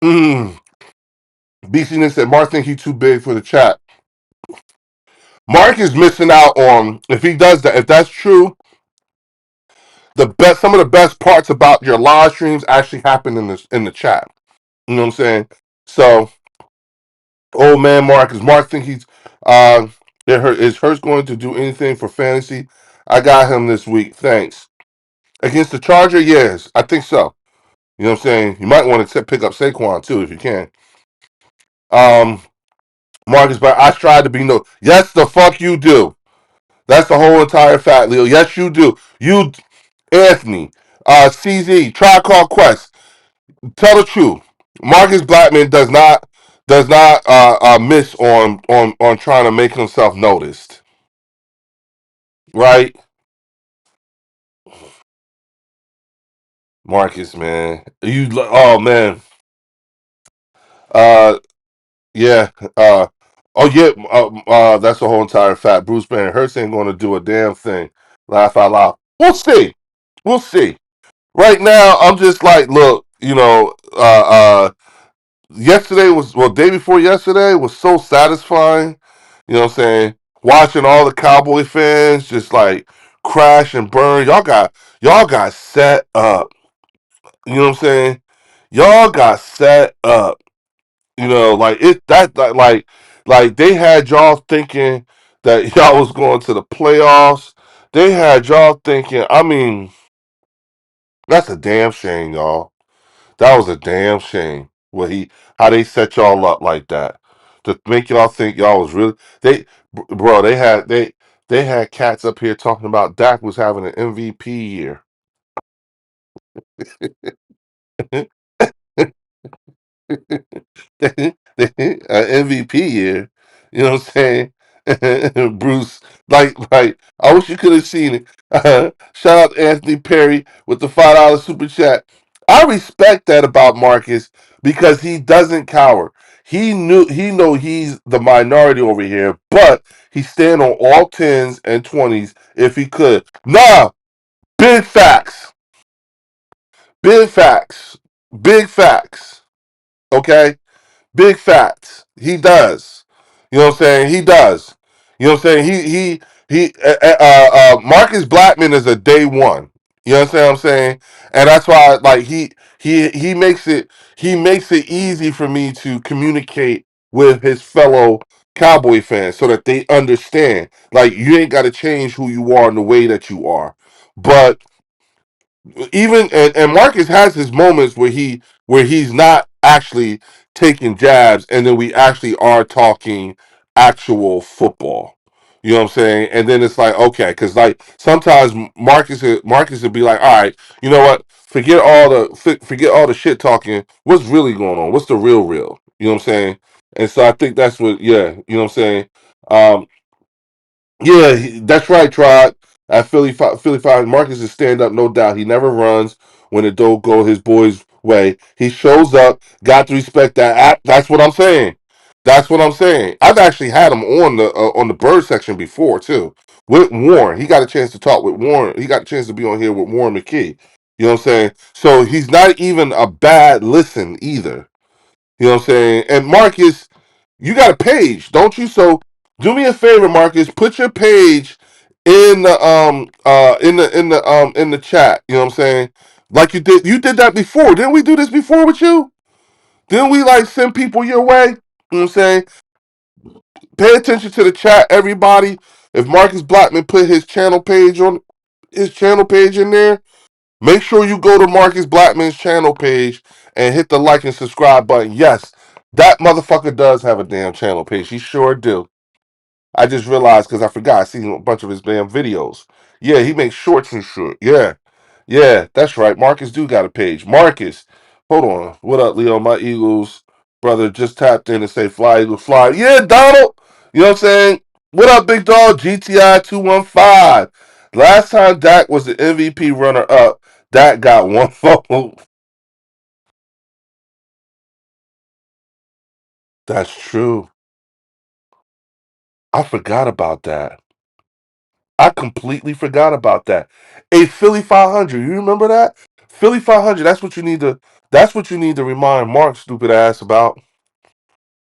[SPEAKER 1] Mm. BC Nick said Mark think he's too big for the chat. Mark is missing out on if he does that. If that's true, some of the best parts about your live streams actually happen in the chat. You know what I'm saying? So, old man Mark, is Mark think he's is Hurts going to do anything for fantasy? I got him this week. Thanks. Against the Charger, yes, I think so. You know what I'm saying? You might want to pick up Saquon too if you can. Um, Marcus, but I strive to be no. Yes, the fuck you do. That's the whole entire fact, Leo. Yes, you do. You, Anthony, CZ, Try Call Quest. tell the truth. Marcus Blackman does not miss on trying to make himself noticed, right? Marcus, man, oh man, uh, yeah, oh yeah, that's the whole entire fact. Bruce Banner, Hurts ain't going to do a damn thing. Laugh out loud. We'll see. We'll see. Right now, I'm just like, look, yesterday was well, day before yesterday was so satisfying. You know what I'm saying? Watching all the Cowboy fans just like crash and burn. Y'all got set up. You know what I'm saying? Y'all got set up. Like it that like they had y'all thinking that y'all was going to the playoffs. They had y'all thinking. I mean, that's a damn shame, y'all. That was a damn shame. How they set y'all up like that to make y'all think y'all was really bro. They had cats up here talking about Dak was having an MVP year. MVP year. You know what I'm saying? Bruce, like, I wish you could have seen it. Shout out to Anthony Perry with the $5 super chat. I respect that about Marcus because he doesn't cower. He know he's the minority over here, but he stand on all tens and twenties if he could. Nah, big facts, big facts, big facts. Okay. Big facts. He does. You know what I'm saying? He does. You know what I'm saying? Marcus Blackman is a day one. You understand what I'm saying? And that's why, like, he makes it easy for me to communicate with his fellow Cowboy fans so that they understand. Like, you ain't got to change who you are in the way that you are. But even and Marcus has his moments where he's not actually taking jabs, and then we actually are talking actual football. You know what I'm saying? And then it's like, okay, because like sometimes Marcus would be like, all right, you know what? Forget all the shit talking. What's really going on? What's the real? You know what I'm saying? And so I think that's what, yeah, you know what I'm saying. Um, yeah, that's right, Trot. At Philly Five, Marcus is stand up, no doubt. He never runs when it don't go his boy's way. He shows up. Got to respect that. That's what I'm saying. That's what I'm saying. I've actually had him on the bird section before too, with Warren. He got a chance to talk with Warren. He got a chance to be on here with Warren McKee. You know what I'm saying? So he's not even a bad listen either. You know what I'm saying? And Marcus, you got a page, don't you? So do me a favor, Marcus. Put your page in the chat. You know what I'm saying? Like you did. You did that before. Didn't we do this before with you? Didn't we like send people your way? You know what I'm saying? Pay attention to the chat, everybody. If Marcus Blackman put his channel page in there, make sure you go to Marcus Blackman's channel page and hit the like and subscribe button. Yes, that motherfucker does have a damn channel page. He sure do. I just realized because I forgot. I seen a bunch of his damn videos. Yeah, he makes shorts and shit. Yeah, yeah, that's right. Marcus do got a page. Marcus, hold on. What up, Leo? My Eagles brother just tapped in and say fly Eagles fly. Yeah, Donald. You know what I'm saying? What up, big dog? GTI 215. Last time Dak was the MVP runner up, Dak got one vote. That's true. I forgot about that. I completely forgot about that. A Philly 500. You remember that? Philly 500. That's what you need to remind Mark stupid ass about.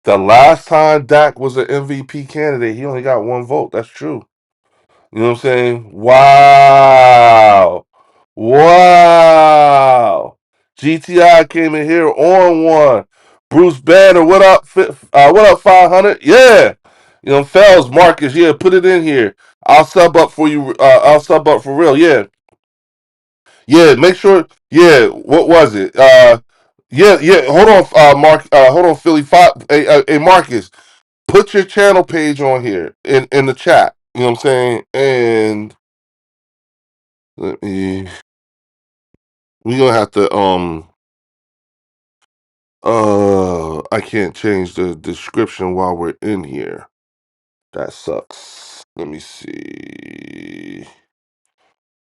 [SPEAKER 1] The last time Dak was an MVP candidate, he only got one vote. That's true. You know what I'm saying? Wow. Wow. GTI came in here on one. Bruce Banner, what up? What up, 500? Yeah. Fells, Marcus, yeah, put it in here. I'll sub up for you. I'll sub up for real. Yeah. Yeah, make sure. Yeah, what was it? Yeah, yeah. Hold on, Mark. Hold on, Philly. Hey, Marcus, put your channel page on here in the chat. You know what I'm saying? And let me. We gonna have to I can't change the description while we're in here. That sucks. Let me see.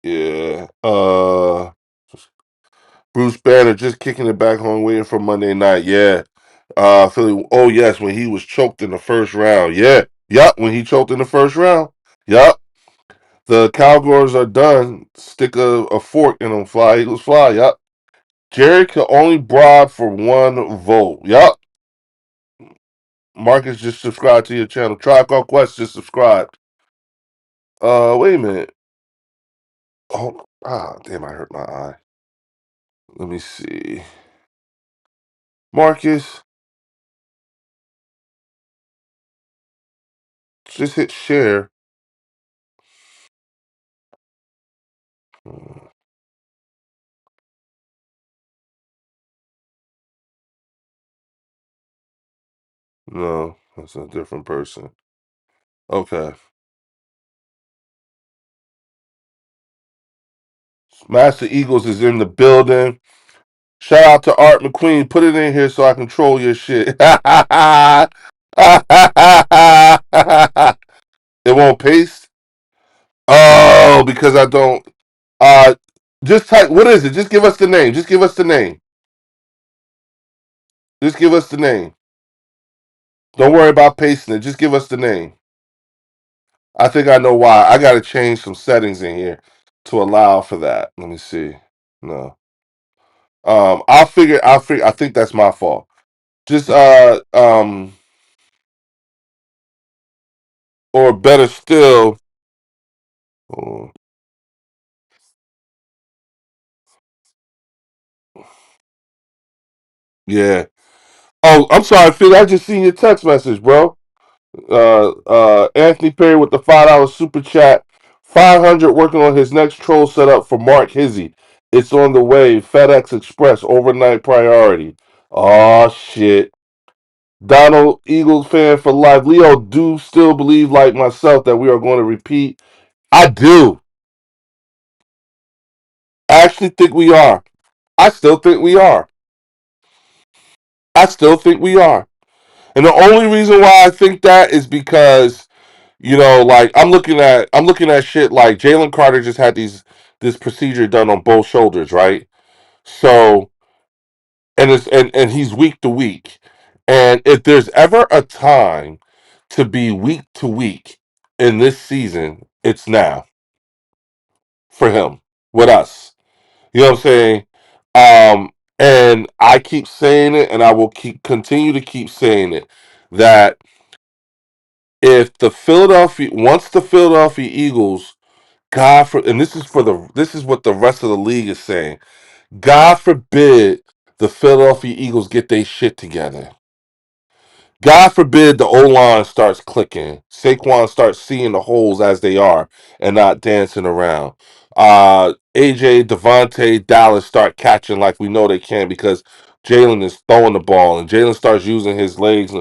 [SPEAKER 1] Yeah. Bruce Banner just kicking it back home, waiting for Monday night. Yeah. Philly. Oh yes, when he was choked in the first round. Yeah. Yup. When he choked in the first round. Yup. The Cowgirls are done. Stick a fork in them. Fly Eagles fly. Yup. Jerry can only bribe for one vote. Yup. Marcus just subscribed to your channel. Tribe Called Quest just subscribed. Wait a minute. Oh, damn! I hurt my eye. Let me see. Marcus, just hit share. No, that's a different person. Okay. Master Eagles is in the building. Shout out to Art McQueen. Put it in here so I control your shit. It won't paste? Oh, because I don't. Uh, just type. What is it? Just give us the name. Just give us the name. Just give us the name. Don't worry about pasting it. Just give us the name. I think I know why. I got to change some settings in here to allow for that. Let me see. No. I'll figure. I'll figure. I think that's my fault. Just or better still. Oh, yeah. Oh, I'm sorry, Phil. I just seen your text message, bro. Anthony Perry with the $5 super chat. 500 working on his next troll setup for Mark Hizzy. It's on the way. FedEx Express overnight priority. Oh shit. Donald Eagles fan for life. Leo, do still believe like myself that we are going to repeat? I do. I actually think we are. I still think we are. I still think we are. And the only reason why I think that is because like I'm looking at shit like Jalen Carter just had this procedure done on both shoulders, right? So and he's week to week. And if there's ever a time to be week to week in this season, it's now for him with us. You know what I'm saying? And I keep saying it, and I will continue to keep saying it that if the Philadelphia once the Philadelphia Eagles, God for and this is what the rest of the league is saying. God forbid the Philadelphia Eagles get their shit together. God forbid the O line starts clicking. Saquon starts seeing the holes as they are and not dancing around. AJ, Devontae, Dallas start catching like we know they can because Jalen is throwing the ball and Jalen starts using his legs.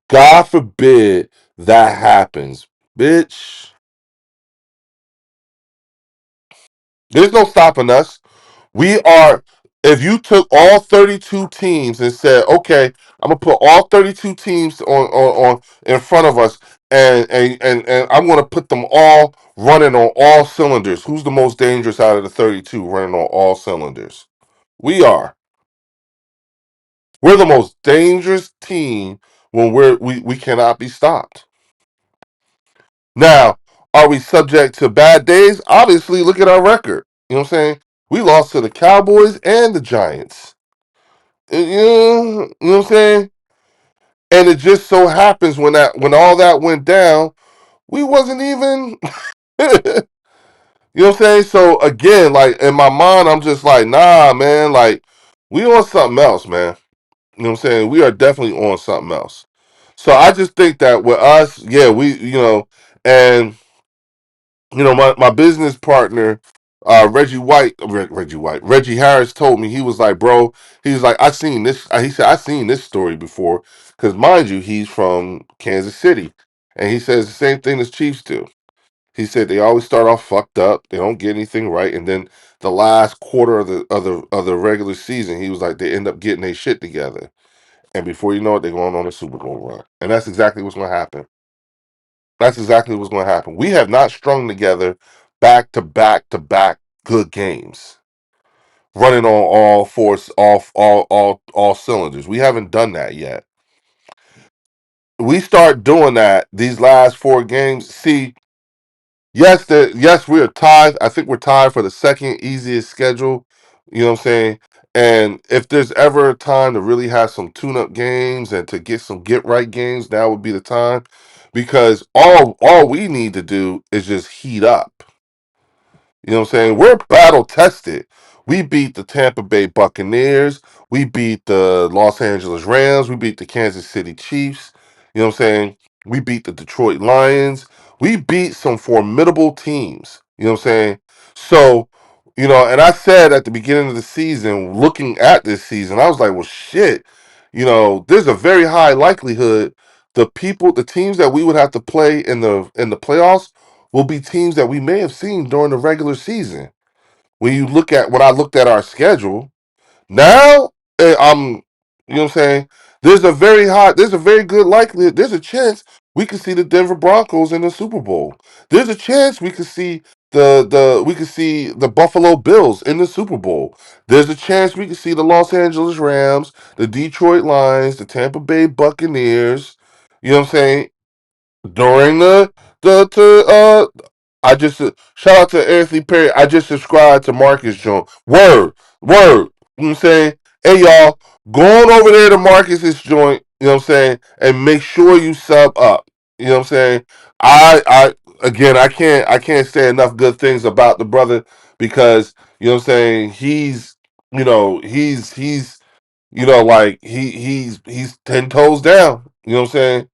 [SPEAKER 1] God forbid that happens. Bitch, there's no stopping us. We are. If you took all 32 teams and said, "Okay, I'm gonna put all 32 teams on in front of us, and I'm gonna put them all running on all cylinders," who's the most dangerous out of the 32 running on all cylinders? We are. We're the most dangerous team when we cannot be stopped. Now, are we subject to bad days? Obviously, look at our record. You know what I'm saying? We lost to the Cowboys and the Giants. You know what I'm saying? And it just so happens when all that went down, we wasn't even you know what I'm saying? So again, like in my mind, I'm just like, nah, man, like we on something else, man. You know what I'm saying? We are definitely on something else. So I just think that with us, yeah, and my business partner, Reggie Harris told me, he was like, bro, he was like, I seen this. He said, I seen this story before, because mind you, he's from Kansas City, and he says the same thing as Chiefs do. He said they always start off fucked up, they don't get anything right, and then the last quarter of the regular season, he was like, they end up getting their shit together. And before you know it, they're going on a Super Bowl run. And that's exactly what's going to happen. That's exactly what's going to happen. We have not strung together back to back to back good games, running on all four, all cylinders. We haven't done that yet. We start doing that these last four games. See, yes, we're tied. I think we're tied for the second easiest schedule. You know what I'm saying? And if there's ever a time to really have some tune-up games and to get some get right games, now would be the time. Because all we need to do is just heat up. You know what I'm saying? We're battle tested. We beat the Tampa Bay Buccaneers. We beat the Los Angeles Rams. We beat the Kansas City Chiefs. You know what I'm saying? We beat the Detroit Lions. We beat some formidable teams. You know what I'm saying? So, and I said at the beginning of the season, looking at this season, I was like, well, shit, there's a very high likelihood the teams that we would have to play in the playoffs will be teams that we may have seen during the regular season. When I looked at our schedule, now you know what I'm saying? There's a very good likelihood, there's a chance we could see the Denver Broncos in the Super Bowl. There's a chance we could see the Buffalo Bills in the Super Bowl. There's a chance we could see the Los Angeles Rams, the Detroit Lions, the Tampa Bay Buccaneers. You know what I'm saying? During the to I just shout out to Anthony Perry. I just subscribed to Marcus Jones. Word. You know what I'm saying? Hey y'all, go on over there to Marcus's joint, you know what I'm saying, and make sure you sub up. You know what I'm saying? I again I can't say enough good things about the brother because you know what I'm saying, he's 10 toes down. You know what I'm saying?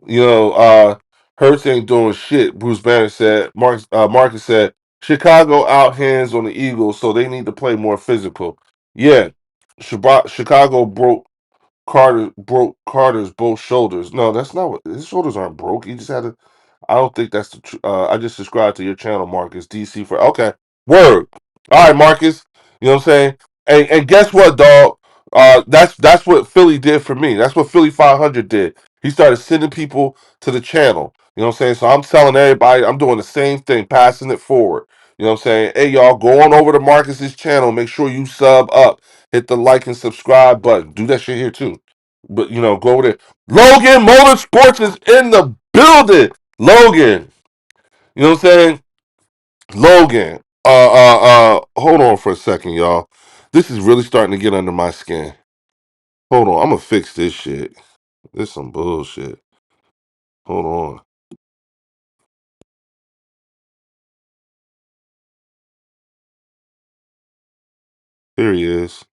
[SPEAKER 1] You know, Hurts ain't doing shit. Bruce Banner said. Marcus said Chicago outhands on the Eagles, so they need to play more physical. Yeah, Chicago broke Carter's both shoulders. No, that's not what his shoulders aren't broke. He just had to. I don't think that's the. I just subscribed to your channel, Marcus DC for okay. Word. All right, Marcus. You know what I'm saying? And guess what, dog? That's what Philly did for me. That's what Philly 500 did. He started sending people to the channel. You know what I'm saying? So I'm telling everybody, I'm doing the same thing, passing it forward. You know what I'm saying? Hey, y'all, go on over to Marcus's channel. Make sure you sub up. Hit the like and subscribe button. Do that shit here too. But go over there. Logan Motorsports is in the building. Logan, you know what I'm saying? Logan, hold on for a second, y'all. This is really starting to get under my skin. Hold on, I'm gonna fix this shit. This some bullshit. Hold on. Here he is.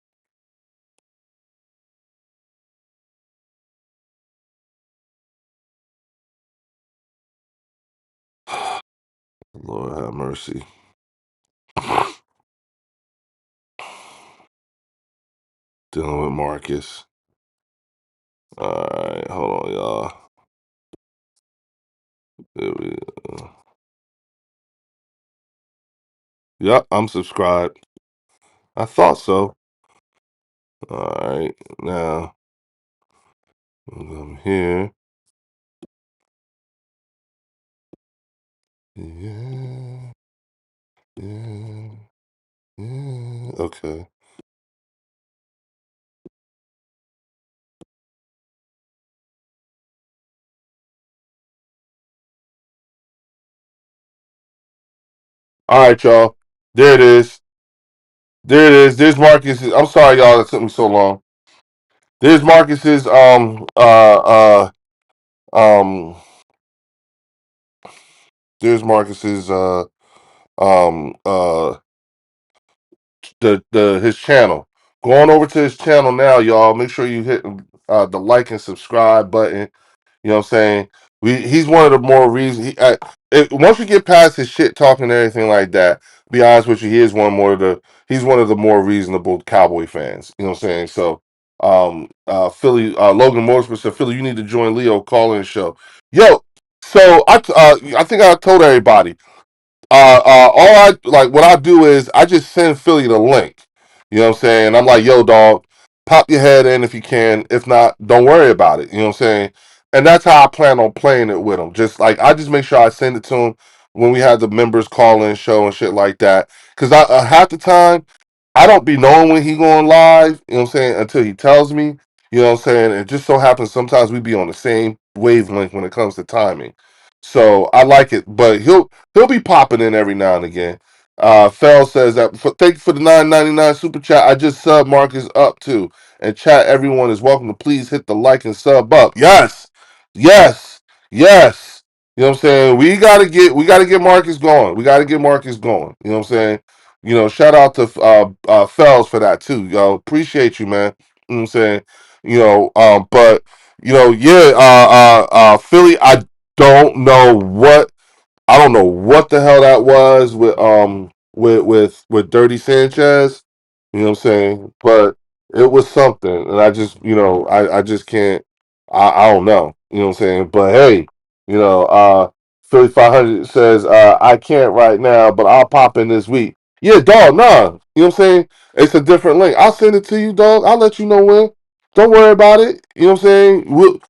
[SPEAKER 1] Lord have mercy. Dealing with Marcus. All right, hold on, y'all. There we go. Yep, I'm subscribed. I thought so. All right, now I'm here. Yeah, yeah, yeah. Okay. All right, y'all. There it is. There it is. There's Marcus's. I'm sorry, y'all. It took me so long. There's Marcus's. Um. There's Marcus's. Um. Uh. The his channel. Go on over to his channel now, y'all. Make sure you hit the like and subscribe button. You know what I'm saying? He's one of the more reasons. Once you get past his shit talking and everything like that, be honest with you, he's one of the more reasonable Cowboy fans. You know what I'm saying? So, Philly, Logan Motorsports said, Philly, you need to join Leo calling show. Yo, so I think I told everybody. All I like, what I do is I just send Philly the link. You know what I'm saying? I'm like, yo, dog. pop your head in if you can. If not, don't worry about it. You know what I'm saying? And that's how I plan on playing it with him. Just like I just make sure I send it to him when we have the members call in show and shit like that. Because half the time I don't be knowing when he going live. You know what I'm saying? Until he tells me. You know what I'm saying? It just so happens sometimes we be on the same wavelength when it comes to timing. So I like it, but he'll be popping in every now and again. Fell says that thank you for the 9.99 super chat. I just sub Marcus up too. And chat everyone is welcome to please hit the like and sub up. Yes. Yes. Yes. You know what I'm saying? We gotta get Marcus going. We gotta get Marcus going. You know what I'm saying? Shout out to Fells for that too. Yo, appreciate you, man. You know what I'm saying? But yeah, Philly, I don't know what the hell that was with Dirty Sanchez. You know what I'm saying? But it was something, and I just I just can't. I don't know. You know what I'm saying? But hey, Philly 500 says I can't right now, but I'll pop in this week. Yeah, dog. Nah, you know what I'm saying? It's a different link. I'll send it to you, dog. I'll let you know when. Don't worry about it. You know what I'm saying?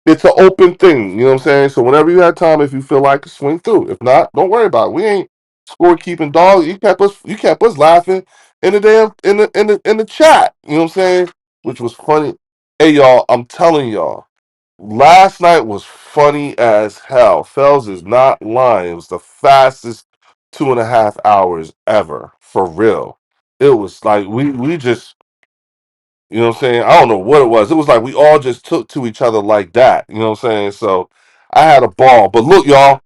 [SPEAKER 1] It's an open thing, you know what I'm saying? So whenever you have time, if you feel like it, swing through. If not, don't worry about it. We ain't scorekeeping dog. You kept us laughing in the damn in the chat. You know what I'm saying? Which was funny. Hey y'all, I'm telling y'all, last night was funny as hell. Fells is not lying. It was the fastest 2.5 hours ever. For real. It was like we just you know what I'm saying? I don't know what it was. It was like we all just took to each other like that. You know what I'm saying? So I had a ball. But look, y'all,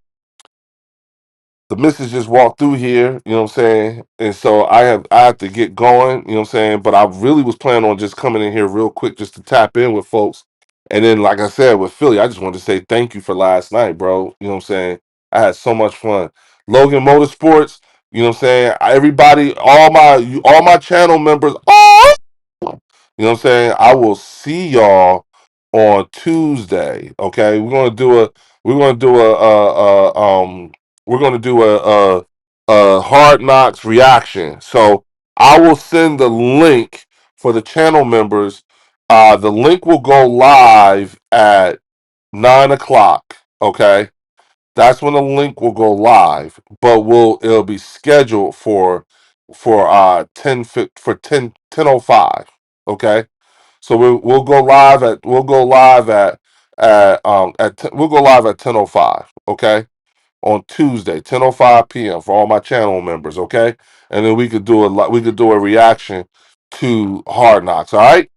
[SPEAKER 1] the missus just walked through here, you know what I'm saying? And so I have to get going, you know what I'm saying? But I really was planning on just coming in here real quick just to tap in with folks. And then, like I said, with Philly, I just wanted to say thank you for last night, bro. You know what I'm saying? I had so much fun. Logan Motorsports, you know what I'm saying? Everybody, all my channel members, you know what I'm saying? I will see y'all on Tuesday. Okay, we're gonna do a Hard Knocks reaction. So I will send the link for the channel members. The link will go live at 9 o'clock. Okay, that's when the link will go live, but it'll be scheduled for 10:05. Okay, so we'll go live at 10:05. Okay, on Tuesday, 10:05 p.m. for all my channel members. Okay, and then we could do a reaction to Hard Knocks. All right.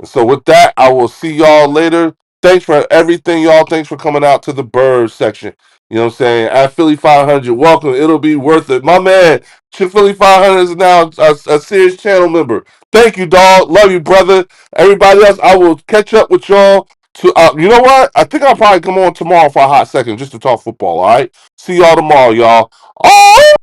[SPEAKER 1] So with that, I will see y'all later. Thanks for everything, y'all. Thanks for coming out to the Birds section. You know what I'm saying? At Philly 500, welcome. It'll be worth it. My man, Philly 500 is now a serious channel member. Thank you, dog. Love you, brother. Everybody else, I will catch up with y'all. You know what? I think I'll probably come on tomorrow for a hot second just to talk football. All right. See y'all tomorrow, y'all. Oh!